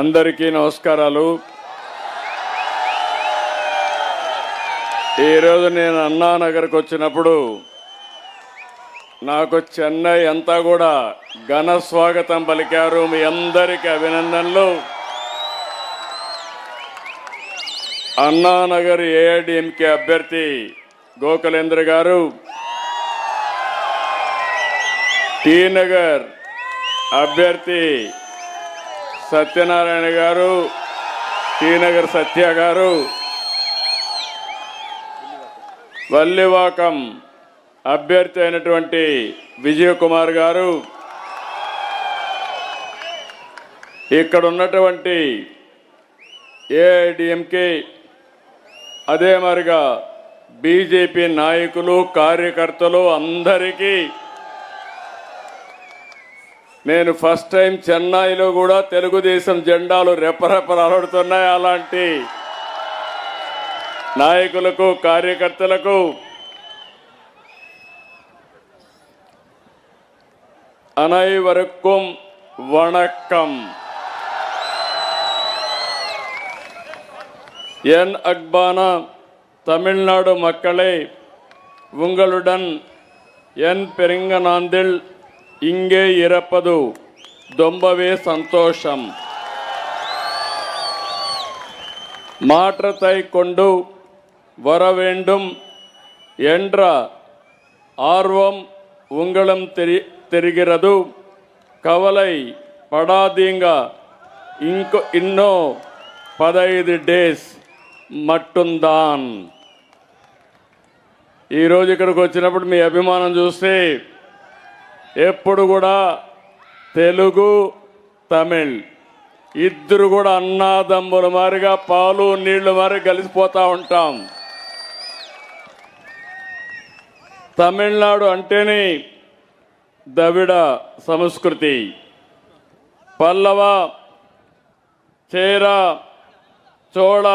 అందరికీ నమస్కారాలు. ఈరోజు నేను అన్నానగర్కి వచ్చినప్పుడు నాకు చెన్నై అంతా కూడా ఘన స్వాగతం పలికారు. మీ అందరికీ అభినందనలు. అన్నానగర్ ఏఐడిఎంకే అభ్యర్థి గోకులేంద్ర గారు, టీ నగర్ అభ్యర్థి సత్యనారాయణ గారు, టీ నగర్ సత్య గారు, వల్లివాకం అభ్యర్థి అయినటువంటి విజయ్ కుమార్ గారు, ఇక్కడ ఉన్నటువంటి ఏఐడిఎంకే అదే మరిగా బీజేపీ నాయకులు కార్యకర్తలు అందరికీ నేను ఫస్ట్ టైం చెన్నైలో కూడా తెలుగుదేశం జెండాలు రెపరెపలాడుతున్నాయి. అలాంటి నాయకులకు కార్యకర్తలకు அனைவருக்கும் வணக்கம். என் அன்பான தமிழ்நாடு மக்களே, உங்களுடன் என் பெருங்கநாந்தில் இங்கே இருப்பது ரொம்பவே சந்தோஷம். மாற்றத்தை கொண்டு வர வேண்டும் என்ற ஆர்வம் உங்களும் தெரிகிறது. கவலை படாதீங்க. இன்னும் 15 డేస్ మట్టుందాన్. ఈరోజు ఇక్కడికి వచ్చినప్పుడు మీ అభిమానం చూస్తే ఎప్పుడు కూడా తెలుగు తమిళ్ ఇద్దరు కూడా అన్నాదమ్ముల మారిగా పాలు నీళ్లు మారి కలిసిపోతూ ఉంటాం. తమిళనాడు అంటేనే ద్రవిడ సంస్కృతి, పల్లవ, చేర, చోళ,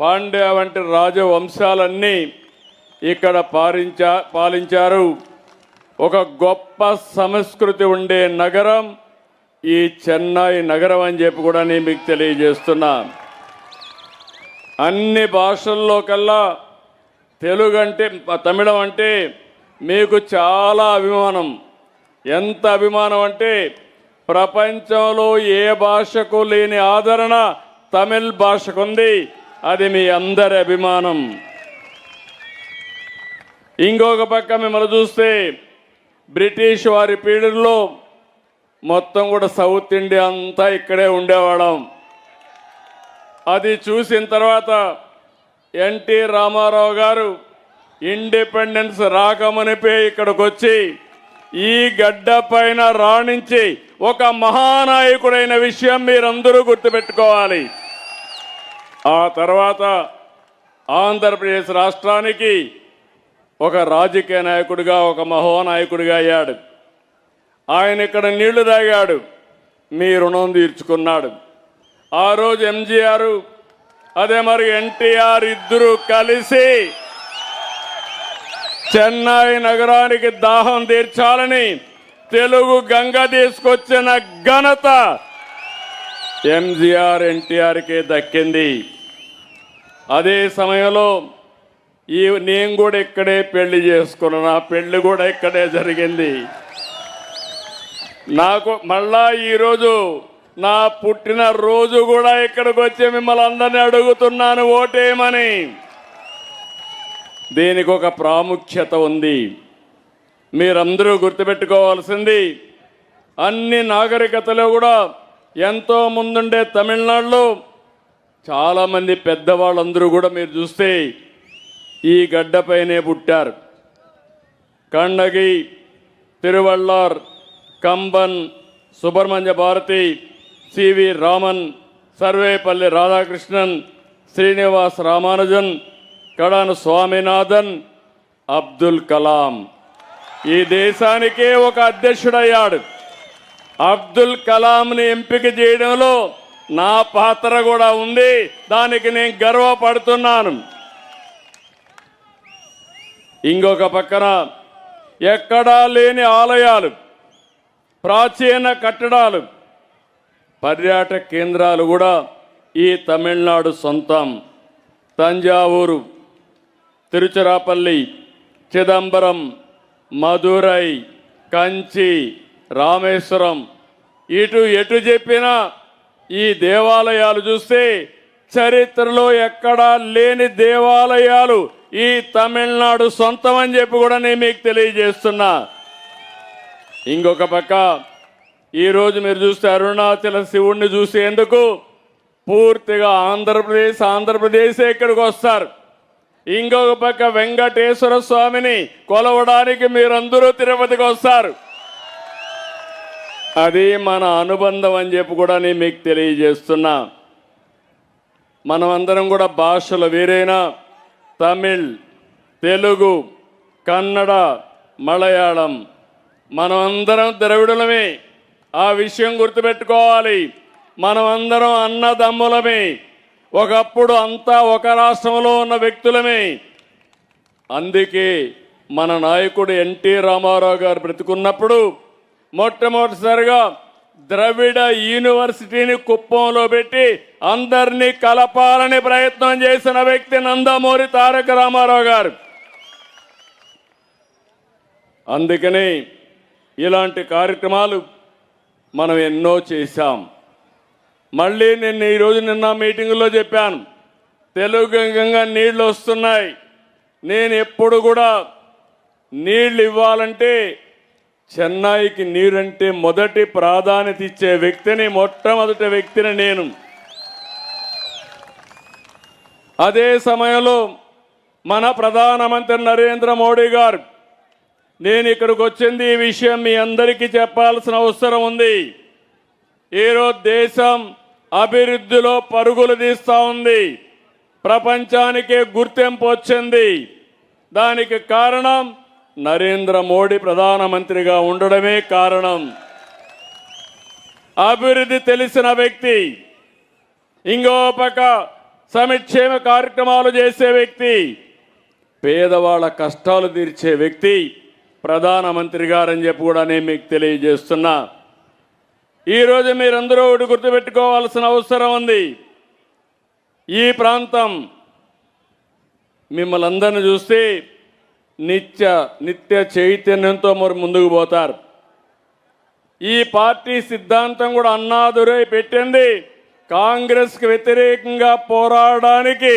పాండ్య వంటి రాజవంశాలన్నీ ఇక్కడ పాలించారు. ఒక గొప్ప సంస్కృతి ఉండే నగరం ఈ చెన్నై నగరం అని చెప్పి కూడా నేను మీకు తెలియజేస్తున్నా. అన్ని భాషల్లో కల్లా తెలుగు అంటే, తమిళం అంటే మీకు చాలా అభిమానం. ఎంత అభిమానం అంటే ప్రపంచంలో ఏ భాషకు లేని ఆదరణ తమిళ్ భాషకు ఉంది. అది మీ అందరి అభిమానం. ఇంకొక పక్క మిమ్మల్ని చూస్తే బ్రిటిష్ వారి పీరియడ్లో మొత్తం కూడా సౌత్ ఇండియా అంతా ఇక్కడే ఉండేవాళ్ళం. అది చూసిన తర్వాత ఎన్టీ రామారావు గారు ఇండిపెండెన్స్ రాకమునిపే ఇక్కడికి వచ్చి ఈ గడ్డ పైన రాణించి ఒక మహానాయకుడైన విషయం మీరందరూ గుర్తుపెట్టుకోవాలి. ఆ తర్వాత ఆంధ్రప్రదేశ్ రాష్ట్రానికి ఒక రాజకీయ నాయకుడిగా, ఒక మహోనాయకుడిగా అయ్యాడు. ఆయన ఇక్కడ నీళ్లు తాగాడు, మీ రుణం తీర్చుకున్నాడు. ఆ రోజు ఎంజీఆర్ అదే మరి ఎన్టీఆర్ ఇద్దరు కలిసి చెన్నై నగరానికి దాహం తీర్చాలని తెలుగు గంగ తీసుకొచ్చిన ఘనత ఎంజీఆర్ ఎన్టీఆర్కే దక్కింది. అదే సమయంలో నేను కూడా ఇక్కడే పెళ్లి చేసుకున్నా. నా పెళ్లి కూడా ఇక్కడే జరిగింది. నాకు మళ్ళా ఈరోజు నా పుట్టిన రోజు కూడా ఇక్కడికి వచ్చి మిమ్మల్ని అందరినీ అడుగుతున్నాను ఓటేయమని. దీనికి ఒక ప్రాముఖ్యత ఉంది. మీరందరూ గుర్తుపెట్టుకోవాల్సింది, అన్ని నాగరికతలో కూడా ఎంతో ముందుండే తమిళనాడులో చాలామంది పెద్దవాళ్ళందరూ కూడా మీరు చూస్తే ఈ గడ్డపైనే పుట్టారు. కన్నగి, తిరువళ్ళార్, కంబన్, సుబ్రహ్మణ్య భారతి, సివి రామన్, సర్వేపల్లి రాధాకృష్ణన్, శ్రీనివాస్ రామానుజన్, కడాను స్వామినాథన్, అబ్దుల్ కలాం ఈ దేశానికే ఒక అధ్యక్షుడయ్యాడు. అబ్దుల్ కలాంని ఎంపిక చేయడంలో నా పాత్ర కూడా ఉంది. దానికి నేను గర్వపడుతున్నాను. ఇంకొక పక్కన ఎక్కడా లేని ఆలయాలు, ప్రాచీన కట్టడాలు, పర్యాటక కేంద్రాలు కూడా ఈ తమిళనాడు సొంతం. తంజావూరు, తిరుచిరాపల్లి, చిదంబరం, మదురై, కంచి, రామేశ్వరం, ఎటు చెప్పినా ఈ దేవాలయాలు చూస్తే చరిత్రలో ఎక్కడా లేని దేవాలయాలు ఈ తమిళనాడు సొంతం అని చెప్పి కూడా నేను మీకు తెలియజేస్తున్నా. ఇంకొక పక్క ఈరోజు మీరు చూస్తే అరుణాచల శివుణ్ణి చూసేందుకు పూర్తిగా ఆంధ్రప్రదేశ్ ఇక్కడికి వస్తారు. ఇంకొక పక్క వెంకటేశ్వర స్వామిని కొలవడానికి మీరందరూ తిరుపతికి వస్తారు. అది మన అనుబంధం అని చెప్పి కూడా నేను మీకు తెలియజేస్తున్నా. మనమందరం కూడా భాషలు వేరైనా తమిళ్, తెలుగు, కన్నడ, మలయాళం మనమందరం ద్రవిడులమే. ఆ విషయం గుర్తుపెట్టుకోవాలి. మనమందరం అన్నదమ్ములమే. ఒకప్పుడు అంతా ఒక రాష్ట్రంలో ఉన్న వ్యక్తులమే. అందుకే మన నాయకుడు ఎన్టీ రామారావు గారు బ్రతికున్నప్పుడు మొట్టమొదటిసారిగా ద్రవిడ యూనివర్సిటీని కుప్పంలో పెట్టి అందరినీ కలపాలని ప్రయత్నం చేసిన వ్యక్తి నందమూరి తారక రామారావు గారు. అందుకని ఇలాంటి కార్యక్రమాలు మనం ఎన్నో చేశాం. మళ్ళీ నిన్న మీటింగులో చెప్పాను, తెలుగుగా నీళ్లు వస్తున్నాయి. నేను ఎప్పుడు కూడా నీళ్లు ఇవ్వాలంటే చెన్నైకి నీరంటే మొదటి ప్రాధాన్యత ఇచ్చే వ్యక్తిని, మొట్టమొదటి వ్యక్తిని నేను. అదే సమయంలో మన ప్రధానమంత్రి నరేంద్ర మోడీ గారు, నేను ఇక్కడికి వచ్చింది ఈ విషయం మీ అందరికీ చెప్పాల్సిన అవసరం ఉంది. ఈరోజు దేశం అభివృద్ధిలో పరుగులు తీస్తూ ఉంది. ప్రపంచానికే గుర్తింపు వచ్చింది. దానికి కారణం నరేంద్ర మోడీ ప్రధానమంత్రిగా ఉండడమే కారణం. అభివృద్ధి తెలిసిన వ్యక్తి, ఇంకో పక్క సంక్షేమ కార్యక్రమాలు చేసే వ్యక్తి, పేదవాళ్ళ కష్టాలు తీర్చే వ్యక్తి ప్రధానమంత్రి గారని చెప్పి కూడా నేను మీకు తెలియజేస్తున్నా. ఈరోజు మీరందరూ ఒకటి గుర్తుపెట్టుకోవాల్సిన అవసరం ఉంది. ఈ ప్రాంతం మిమ్మల్ని అందరిని చూస్తే నిత్య చైతన్యంతో మరి ముందుకు పోతారు. ఈ పార్టీ సిద్ధాంతం కూడా అన్నాదురై పెట్టింది కాంగ్రెస్కి వ్యతిరేకంగా పోరాడడానికి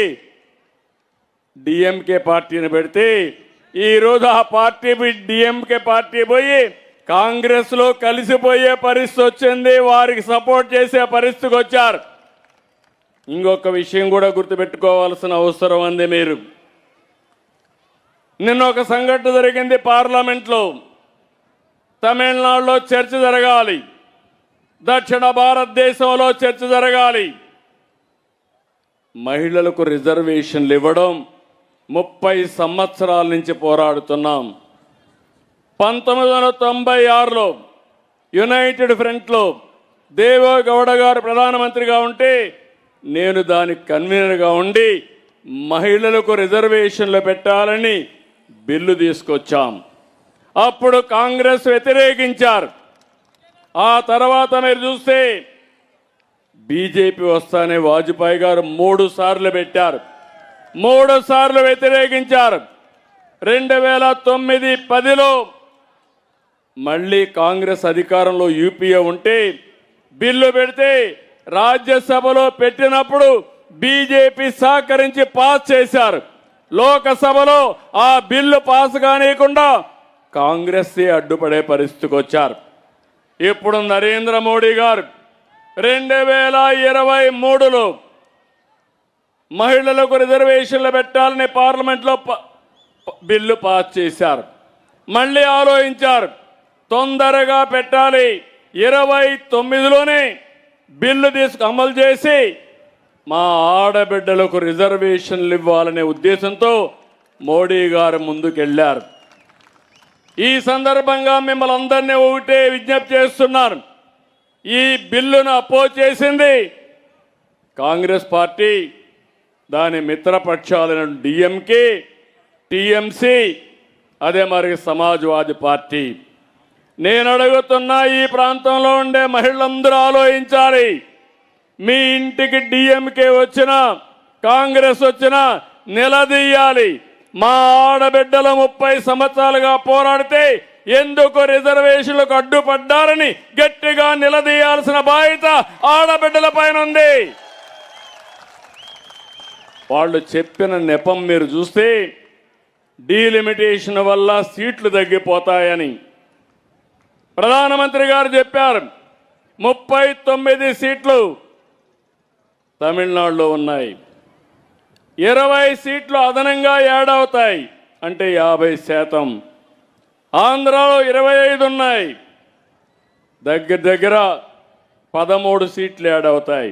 డిఎంకే పార్టీని పెడితే, ఈరోజు ఆ పార్టీ డిఎంకే పార్టీ పోయి కాంగ్రెస్లో కలిసిపోయే పరిస్థితి వచ్చింది. వారికి సపోర్ట్ చేసే పరిస్థితికి వచ్చారు. ఇంకొక విషయం కూడా గుర్తుపెట్టుకోవాల్సిన అవసరం ఉంది. మీరు నిన్న ఒక సంఘటన జరిగింది పార్లమెంట్లో. తమిళనాడులో చర్చ జరగాలి, దక్షిణ భారతదేశంలో చర్చ జరగాలి. మహిళలకు రిజర్వేషన్లు ఇవ్వడం 30 సంవత్సరాల నుంచి పోరాడుతున్నాం. 1996లో యునైటెడ్ ఫ్రంట్లో దేవేగౌడ గారు ప్రధానమంత్రిగా ఉంటే నేను దానికి కన్వీనర్గా ఉండి మహిళలకు రిజర్వేషన్లు పెట్టాలని బిల్లు తీసుకొచ్చాం. అప్పుడు కాంగ్రెస్ వ్యతిరేకించారు. ఆ తర్వాత మీరు చూస్తే బీజేపీ వస్తానే వాజ్పేయి గారు 3 సార్లు పెట్టారు, 3 సార్లు వ్యతిరేకించారు. 2009-10లో మళ్ళీ కాంగ్రెస్ అధికారంలో యూపీఏ ఉంటే బిల్లు పెడితే రాజ్యసభలో పెట్టినప్పుడు బీజేపీ సహకరించి పాస్ చేశారు. లోకసభలో ఆ బిల్లు పాస్ కానియకుండా కాంగ్రెస్ అడ్డుపడే పరిస్థితికి వచ్చారు. ఇప్పుడు నరేంద్ర మోడీ గారు 2023లో మహిళలకు రిజర్వేషన్లు పెట్టాలని పార్లమెంట్లో బిల్లు పాస్ చేశారు. మళ్ళీ ఆలోచించారు, తొందరగా పెట్టాలి, 29లోనే బిల్లు అమలు చేసి మా ఆడబిడ్డలకు రిజర్వేషన్లు ఇవ్వాలనే ఉద్దేశంతో మోడీ గారు ముందుకెళ్లారు. ఈ సందర్భంగా మిమ్మల్ని అందరినీ ఒకటే విజ్ఞప్తి చేస్తున్నాను, ఈ బిల్లును అపోజ్ చేసింది కాంగ్రెస్ పార్టీ, దాని మిత్రపక్షాలైన డిఎంకే, టీఎంసీ, అదే మరి సమాజ్వాదీ పార్టీ. నేను అడుగుతున్నా, ఈ ప్రాంతంలో ఉండే మహిళలందరూ ఆలోచించాలి. మీ ఇంటికి డిఎంకే వచ్చినా కాంగ్రెస్ వచ్చినా నిలదీయాలి. మా ఆడబిడ్డలు 30 సంవత్సరాలుగా పోరాడితే ఎందుకు రిజర్వేషన్లకు అడ్డుపడ్డారని గట్టిగా నిలదీయాల్సిన బాధ్యత ఆడబిడ్డల పైన ఉంది. వాళ్ళు చెప్పిన నెపం మీరు చూస్తే డీలిమిటేషన్ వల్ల సీట్లు తగ్గిపోతాయని ప్రధానమంత్రి గారు చెప్పారు. 39 సీట్లు తమిళనాడులో ఉన్నాయి, 20 సీట్లు అదనంగా యాడ్ అవుతాయి, అంటే 50%. ఆంధ్రాలో 25 ఉన్నాయి, దగ్గర 13 సీట్లు యాడ్ అవుతాయి.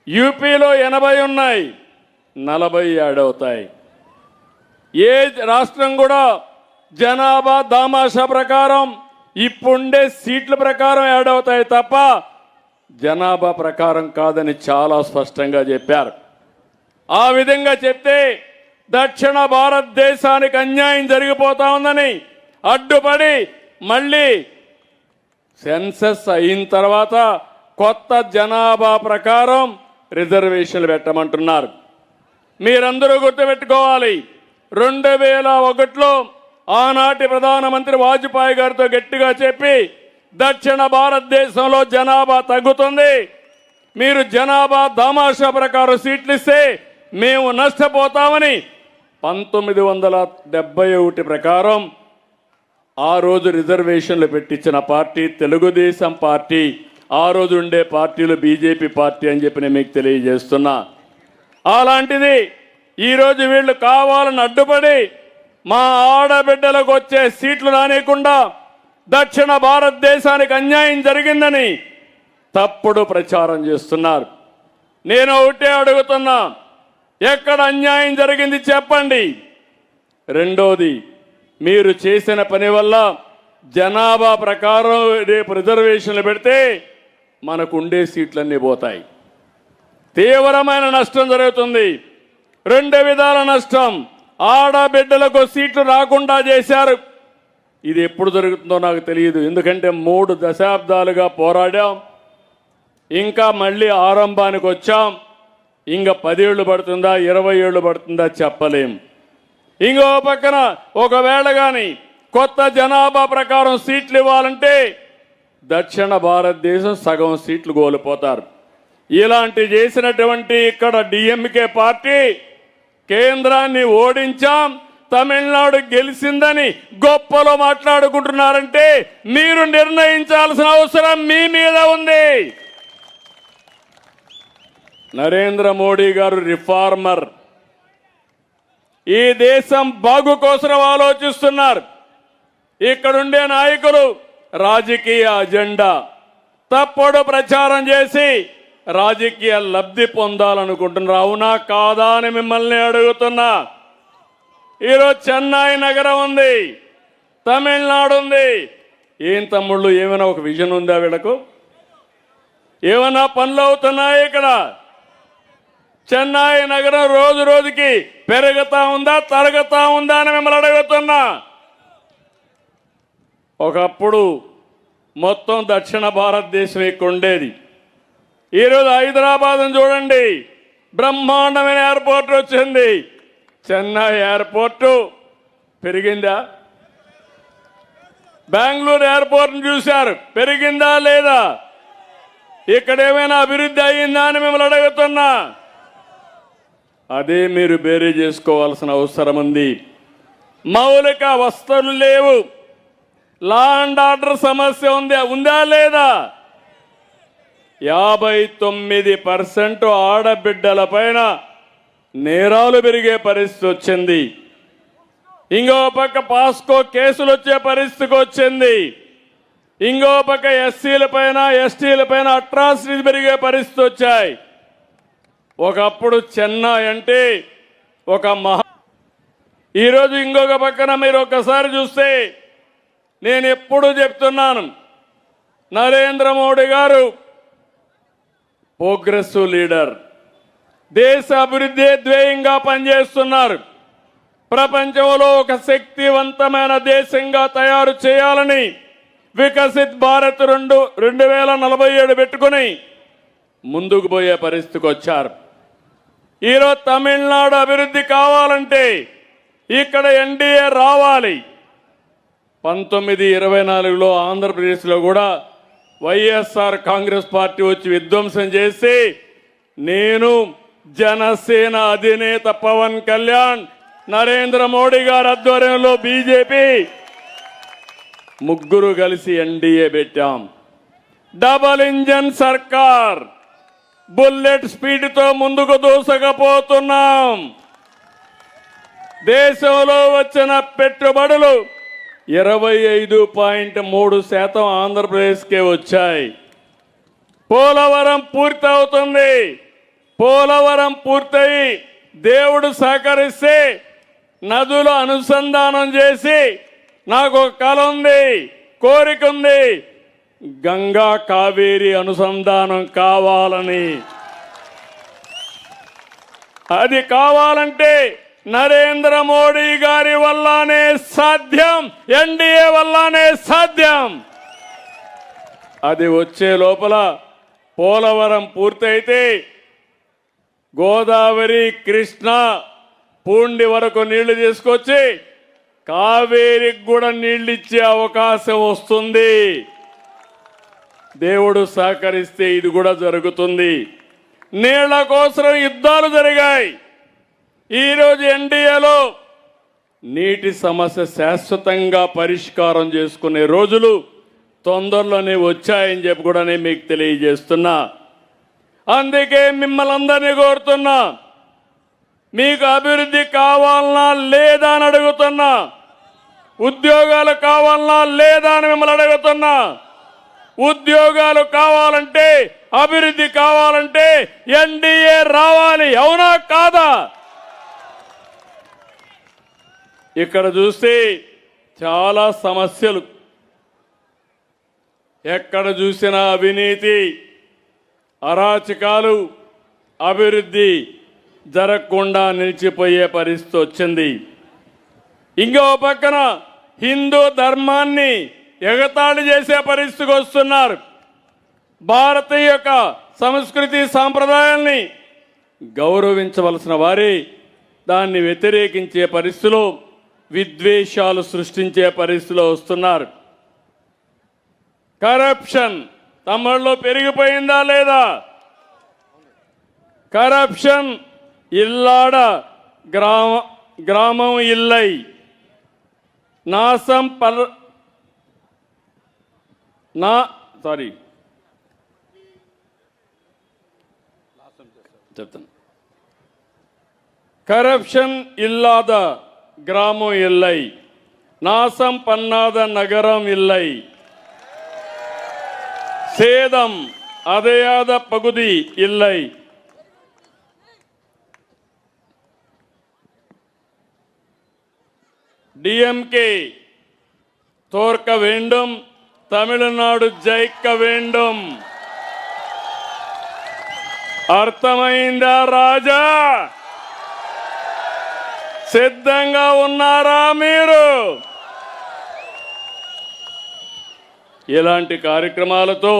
యూపీలో 80 ఉన్నాయి, 40 యాడ్ అవుతాయి. ఏ రాష్ట్రం కూడా జనాభా దామాషా ప్రకారం ఇప్పుండే సీట్ల ప్రకారం యాడ్ అవుతాయి తప్ప జనాభా ప్రకారం కాదని చాలా స్పష్టంగా చెప్పారు. ఆ విధంగా చెప్తే దక్షిణ భారతదేశానికి అన్యాయం జరిగిపోతా ఉందని అడ్డుపడి మళ్ళీ సెన్సస్ అయిన తర్వాత కొత్త జనాభా ప్రకారం రిజర్వేషన్లు పెట్టమంటున్నారు. మీరందరూ గుర్తుపెట్టుకోవాలి, 2001లో ఆనాటి ప్రధానమంత్రి వాజ్పేయి గారితో గట్టిగా చెప్పి దక్షిణ భారతదేశంలో జనాభా తగ్గుతుంది, మీరు జనాభా దామాషా ప్రకారం సీట్లు ఇస్తే మేము నష్టపోతామని 1971 ప్రకారం ఆ రోజు రిజర్వేషన్లు పెట్టించిన పార్టీ తెలుగుదేశం పార్టీ. ఆ రోజు ఉండే పార్టీలు బీజేపీ పార్టీ అని చెప్పి నేను మీకు తెలియజేస్తున్నా. అలాంటిది ఈరోజు వీళ్ళు కావాలని అడ్డుపడి మా ఆడబిడ్డలకు వచ్చే సీట్లు రానియకుండా దక్షిణ భారతదేశానికి అన్యాయం జరిగిందని తప్పుడు ప్రచారం చేస్తున్నారు. నేను ఒకటే అడుగుతున్నా, ఎక్కడ అన్యాయం జరిగింది చెప్పండి. రెండోది, మీరు చేసిన పని వల్ల జనాభా ప్రకారం రేపు రిజర్వేషన్లు పెడితే మనకు ఉండే సీట్లన్నీ పోతాయి, తీవ్రమైన నష్టం జరుగుతుంది. 2 విధాల నష్టం. ఆడబిడ్డలకు సీట్లు రాకుండా చేశారు. ఇది ఎప్పుడు జరుగుతుందో నాకు తెలియదు, ఎందుకంటే 3 దశాబ్దాలుగా పోరాడాం, ఇంకా మళ్ళీ ఆరంభానికి వచ్చాం. ఇంకా 10 ఏళ్ళు పడుతుందా 20 ఏళ్ళు పడుతుందా చెప్పలేం. ఇంకో పక్కన ఒకవేళ కానీ కొత్త జనాభా ప్రకారం సీట్లు ఇవ్వాలంటే దక్షిణ భారతదేశం సగం సీట్లు కోల్పోతారు. ఇలాంటి చేసినటువంటి ఇక్కడ డిఎంకే పార్టీ కేంద్రాన్ని ఓడించాం, తమిళనాడు గెలిచిందని గొప్పలో మాట్లాడుకుంటున్నారంటే మీరు నిర్ణయించాల్సిన అవసరం మీ మీద ఉంది. నరేంద్ర మోడీ గారు రిఫార్మర్, ఈ దేశం బాగు కోసం ఆలోచిస్తున్నారు. ఇక్కడుండే నాయకులు రాజకీయ అజెండా తప్పుడు ప్రచారం చేసి రాజకీయ లబ్ధి పొందాలనుకుంటున్నారు. అవునా కాదా అని మిమ్మల్ని అడుగుతున్నా. ఈరోజు చెన్నై నగరం ఉంది, తమిళనాడు ఉంది. ఏం తమ్ముళ్ళు, ఏమైనా ఒక విజన్ ఉందా వీళ్ళకు? ఏమైనా పనులు అవుతున్నాయి ఇక్కడ? చెన్నై నగరం రోజు రోజుకి పెరుగుతా ఉందా తరుగుతా ఉందా అని మిమ్మల్ని అడుగుతున్నా. ఒకప్పుడు మొత్తం దక్షిణ భారతదేశం ఇక్కడ ఉండేది. ఈరోజు హైదరాబాద్ చూడండి, బ్రహ్మాండమైన ఎయిర్పోర్ట్ వచ్చింది. చెన్నై ఎయిర్పోర్టు పెరిగిందా? బెంగళూరు ఎయిర్పోర్ట్ని చూశారు, పెరిగిందా లేదా? ఇక్కడ ఏమైనా అభివృద్ధి అయ్యిందా అని మిమ్మల్ని అడుగుతున్నా. అదే మీరు బేరీ చేసుకోవాల్సిన అవసరం ఉంది. మౌలిక వసతులు లేవు, లా అండ్ ఆర్డర్ సమస్య ఉందా లేదా? 59% ఆడబిడ్డల పైన నేరాలు పెరిగే పరిస్థితి వచ్చింది. ఇంకో పక్క పాస్కో కేసులు వచ్చే పరిస్థితికి వచ్చింది. ఇంకో పక్క ఎస్సీల పైన ఎస్టీల పైన అట్రాసిటీలు పెరిగే పరిస్థితి వచ్చాయి. ఒకప్పుడు చెన్నై అంటే ఒక ఈరోజు ఇంకొక పక్కన మీరు ఒక్కసారి చూస్తే, నేను ఎప్పుడూ చెప్తున్నాను, నరేంద్ర మోడీ గారు ప్రోగ్రెసివ్ లీడర్, దేశ అభివృద్ధి ధ్యేయంగా పనిచేస్తున్నారు. ప్రపంచంలో ఒక శక్తివంతమైన దేశంగా తయారు చేయాలని వికసిత్ భారత్ 2047 పెట్టుకుని ముందుకు పోయే పరిస్థితికి వచ్చారు. ఈరోజు తమిళనాడు అభివృద్ధి కావాలంటే ఇక్కడ ఎన్డీఏ రావాలి. 1924లో ఆంధ్రప్రదేశ్లో కూడా వైఎస్ఆర్ కాంగ్రెస్ పార్టీ వచ్చి విధ్వంసం చేసి నేను, జనసేన అధినేత పవన్ కళ్యాణ్, నరేంద్ర మోడీ గారి ఆధ్వర్యంలో బీజేపీ ముగ్గురు కలిసి ఎన్డీఏ పెట్టాం. డబల్ ఇంజన్ సర్కార్, బుల్లెట్ స్పీడ్తో ముందుకు దూసకపోతున్నాం. దేశంలో వచ్చిన పెట్టుబడులు 25.3% ఆంధ్రప్రదేశ్కే వచ్చాయి. పోలవరం పూర్తవుతుంది. పోలవరం పూర్తయి దేవుడు సహకరిస్తే నదులు అనుసంధానం చేసి నాకు ఒక కల ఉంది, కోరిక ఉంది, గంగా కావేరి అనుసంధానం కావాలని. అది కావాలంటే నరేంద్ర మోడీ గారి వల్లనే సాధ్యం, ఎన్డీఏ వల్లనే సాధ్యం. అది వచ్చే లోపల పోలవరం పూర్తయితే గోదావరి, కృష్ణ, పూండి వరకు నీళ్లు తీసుకొచ్చి కావేరికి కూడా నీళ్లు ఇచ్చే అవకాశం వస్తుంది. దేవుడు సహకరిస్తే ఇది కూడా జరుగుతుంది. నీళ్ల కోసం యుద్ధాలు జరిగాయి. ఈరోజు ఎన్డీఏలో నీటి సమస్య శాశ్వతంగా పరిష్కారం చేసుకునే రోజులు తొందరలోనే వచ్చాయని చెప్పి కూడా నేను మీకు తెలియజేస్తున్నా. అందుకే మిమ్మల్ని అందరినీ కోరుతున్నా, మీకు అభివృద్ధి కావాలన్నా లేదా అని అడుగుతున్నా, ఉద్యోగాలు కావాలన్నా లేదా అని మిమ్మల్ని అడుగుతున్నా. ఉద్యోగాలు కావాలంటే, అభివృద్ధి కావాలంటే ఎన్డీఏ రావాలి, అవునా కాదా? ఇక్కడ చూస్తే చాలా సమస్యలు, ఎక్కడ చూసినా అవినీతి, అరాచకాలు, అభివృద్ధి జరగకుండా నిలిచిపోయే పరిస్థితి వచ్చింది. ఇంకో పక్కన హిందూ ధర్మాన్ని ఎగతాళి చేసే పరిస్థితికి వస్తున్నారు. భారతీయ యొక్క సంస్కృతి సాంప్రదాయాల్ని గౌరవించవలసిన వారే దాన్ని వ్యతిరేకించే పరిస్థితిలో, విద్వేషాలు సృష్టించే పరిస్థితిలో వస్తున్నారు. కరప్షన్ తమిళలో పెరిగిపోయిందా లేదా? కరప్షన్ ఇల్లాడ గ్రామం ఇల్లై నాశం చెప్తాను. కరప్షన్ ఇల్లాద గ్రామం ఇల్లై, నాశం పన్నాద నగరం ఇల్లై, சேதம் அதையாத பகுதி இல்லை. டிஎம்கே தோற்க வேண்டும், தமிழ்நாடு ஜெயிக்க வேண்டும். అర్థమైందా రాజా? సిద్ధంగా ఉన్నారా మీరు? ఇలాంటి కార్యక్రమాలతో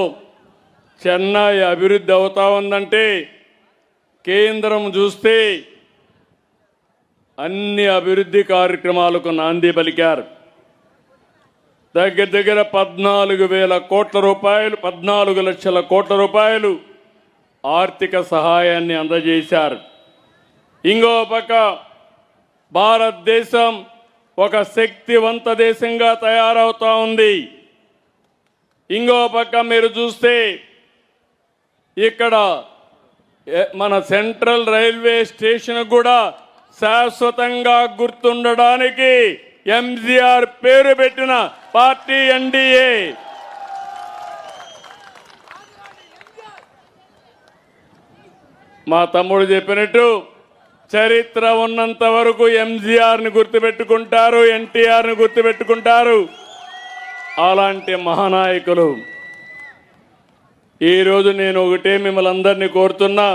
చెన్నై అభివృద్ధి అవుతా ఉందంటే కేంద్రం చూస్తే అన్ని అభివృద్ధి కార్యక్రమాలకు నాంది పలికారు. దగ్గర 14,000 కోట్ల రూపాయలు, 14 లక్షల కోట్ల రూపాయలు ఆర్థిక సహాయాన్ని అందజేశారు. ఇంకో పక్క భారతదేశం ఒక శక్తివంత దేశంగా తయారవుతా ఉంది. ఇంకో పక్క మీరు చూస్తే ఇక్కడ మన సెంట్రల్ రైల్వే స్టేషన్ కూడా శాశ్వతంగా గుర్తుండడానికి ఎంజీఆర్ పేరు పెట్టిన పార్టీ ఎన్డీఏ. మా తమ్ముడు చెప్పినట్టు చరిత్ర ఉన్నంత వరకు ఎంజీఆర్ని గుర్తుపెట్టుకుంటారు, ఎన్టీఆర్ని గుర్తుపెట్టుకుంటారు. అలాంటి మహానాయకులు. ఈరోజు నేను ఒకటే మిమ్మల్ని అందరినీ కోరుతున్నా,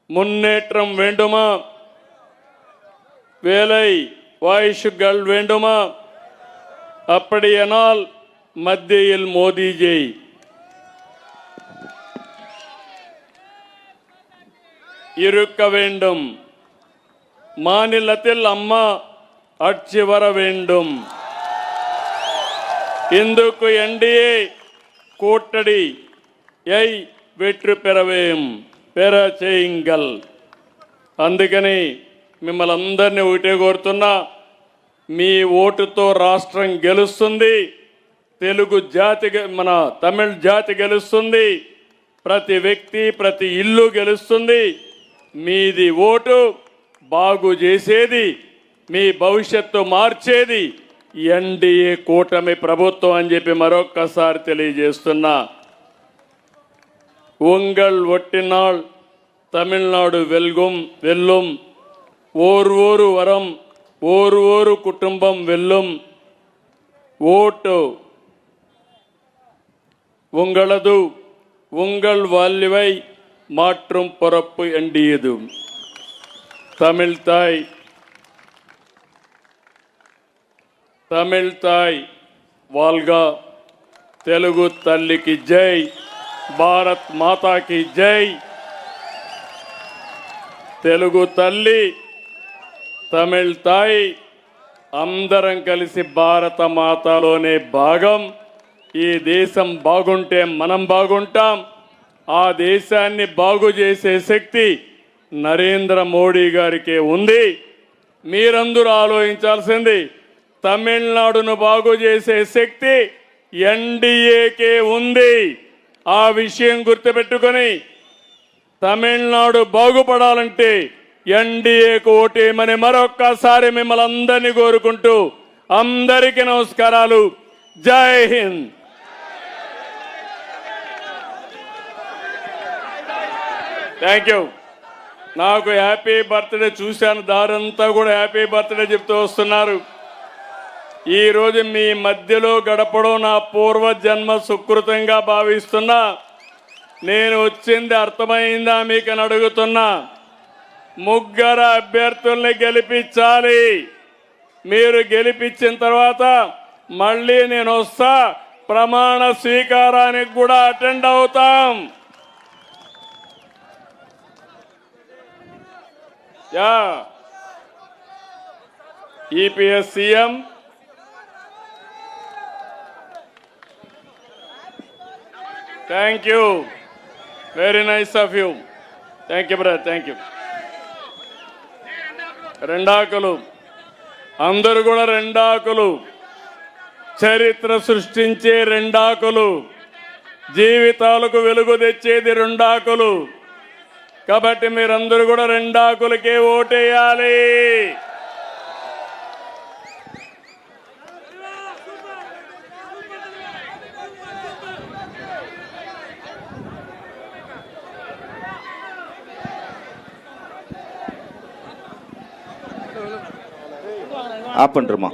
మున్నేట్రం వేండుమా, వేలై వాయిషుగల్ వేండుమా, அப்படியானால் மத்தியில் மோடிஜி, இருக்க வேண்டும். மாநிலத்தில் அம்மா ஆட்சி வர வேண்டும். ఇందుకు ఎన్డీఏ కూటమిயை వెற்றி పెర చేయింగల్. అందుకని మిమ్మల్ని అందరినీ ఒకటే కోరుతున్నా, మీ ఓటుతో రాష్ట్రం గెలుస్తుంది. తెలుగు జాతి, మన తమిళ జాతి గెలుస్తుంది. ప్రతి వ్యక్తి, ప్రతి ఇల్లు గెలుస్తుంది. మీది ఓటు బాగు చేసేది, మీ భవిష్యత్తు మార్చేది ఎన్డీఏ కూటమి ప్రభుత్వం అని చెప్పి మరొక్కసారి తెలియజేస్తున్నా. ఉంగల్ ఒట్టినాళ్ తమిళనాడు వెల్లుం, ఓరు వరం, ఓరు కుటుంబం వెల్లుం. ఓటు ఉంగళదు, ఉంగల్ వాల్యువై மாற்றும் பொறுப்பு எண்டியது. தமிழ் தாய் வாழ்க. తెలుగు తల్లికి జై. భారత్ మాతాకి జై. తెలుగు తల్లి, తమిళ తాయి అందరం కలిసి భారత మాతలోనే భాగం. ఈ దేశం బాగుంటే మనం బాగుంటాం. ఆ దేశాన్ని బాగు చేసే శక్తి నరేంద్ర మోడీ గారికి ఉంది. మీరందరూ ఆలోచించాల్సింది, తమిళనాడును బాగు చేసే శక్తి ఎన్డీఏకే ఉంది. ఆ విషయం గుర్తుపెట్టుకొని తమిళనాడు బాగుపడాలంటే ఎన్డీఏకు ఓటేయమని మరొక్కసారి మిమ్మల్ని అందరినీ కోరుకుంటూ అందరికీ నమస్కారాలు. జై హింద్. Thank you. నాకు హ్యాపీ బర్త్డే చూశాను, దారంతా కూడా హ్యాపీ బర్త్డే చెప్తూ వస్తున్నారు. ఈరోజు మీ మధ్యలో గడపడం నా పూర్వజన్మ సుకృతంగా భావిస్తున్నా. నేను వచ్చింది అర్థమైందా మీకు అని అడుగుతున్నా. ముగ్గురు అభ్యర్థుల్ని గెలిపించాలి. మీరు గెలిపించిన తర్వాత మళ్ళీ నేను వస్తా, ప్రమాణ స్వీకారానికి కూడా అటెండ్ అవుతాం. EPS CM, thank you, very nice of you. Thank you brother, thank you. రెండాకులు అందరూ కూడా రెండాకులు, చరిత్ర సృష్టించే రెండాకులు, జీవితాలకు వెలుగు తెచ్చేది రెండాకులు. కాబట్టి మీరందరూ కూడా రెండాకులకే ఓటేయాలి. ஆப் பண்ணுறோமா?